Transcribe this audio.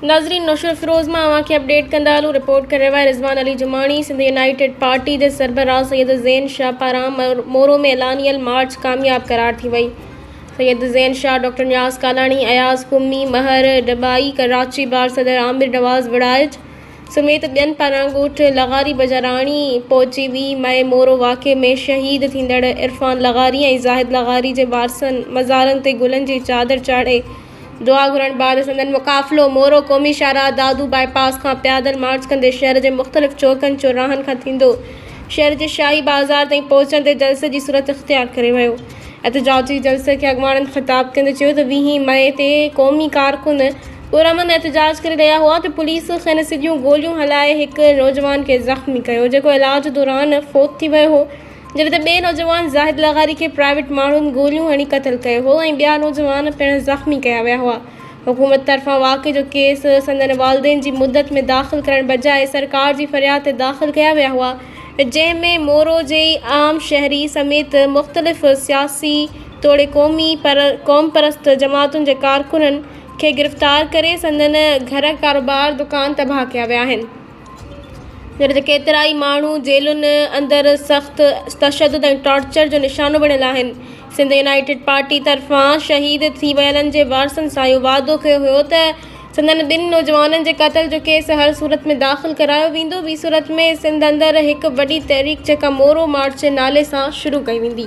नाज़रीन नौशर फिरोज़ मां अवांखे अपडेट कंदा हलूं। रिपोर्ट करे रहिया रिज़वान अली जुमाणी। सिंध यूनाइटेड पार्टी के सरबराह सैयद ज़ैन शाह पारां मोरो में ऐलानियल मार्च कामयाब करार थी वई। सैयद ज़ैन शाह, डॉक्टर नियाज़ कालानी, अयाज़ कुम्मी, महर डबाई, कराची बार सदर आमिर नवाज़ वड़ाइज समेत ॿियनि पारां ॻोठ लगारी बजाराणी पहुची हुई। मए मोरो वाक़े में शहीद थींदड़ इरफान लगारी ऐं ज़ाहिद लगारी जे वारसनि मज़ारनि ते गुलनि जी चादर चाढ़े दुआ घुरण बाद संदन मुक़ाफ़िलो मोरो क़ौमी शाहराह दादू बाईपास खां पैदल मार्च कंदे शहर जे मुख़्तलिफ़ चौकनि चौराहनि खां थींदो शहर जे शाही बाज़ार ताईं पहुचण ते जलसे जी सूरत इख़्तियार करे वियो। एहतजाजी जलसे खे अॻवाननि ख़िताब कंदे चयो त 20 मई ते क़ौमी कारकुन पुरअमन एहतजाज करे रहिया हुआ त पुलिस खेनि सिधियूं गोलियूं हलाए हिकु नौजवान खे ज़ख़्मी कयो, जेको इलाज दौरान फ़ौत थी वियो हो, जॾहिं त ॿिए नौजवान ज़ाहिद लगारी खे प्राइवेट माण्हुनि गोलियूं हणी क़तल कयो हो ऐं ॿिया नौजवान पिणु ज़ख़्मी कया विया हुआ। हुकूमत तरफ़ां वाक़े जो केस संदन वालदेन जी मुद्दत में दाख़िल करण बजाए सरकार जी फ़रियाद ते दाख़िल कया विया हुआ, जंहिंमें मोरो जे आम शहरी समेत मुख़्तलिफ़ सियासी तोड़े क़ौम परस्त जमातुनि जे कारकुननि खे गिरफ़्तार करे संदन घर कारोबार दुकान तबाह कया विया आहिनि, जॾहिं त केतिरा ई माण्हू जेलुनि अंदरि सख़्त तशद्दुद ऐं टॉर्चर जो निशानो बणियल आहिनि। सिंध यूनाइटेड पार्टी तरफ़ां शहीद थी वियलनि जे वारसनि सां इहो वाइदो कयो हुयो त संदन ॿिनि नौजवाननि जे क़त्ल जो केस हर सूरत में दाख़िल करायो वेंदो। ॿी सूरत में सिंध अंदरि हिकु वॾी तहरीक जेका मोरो मार्च जे नाले सां शुरू कई वेंदी।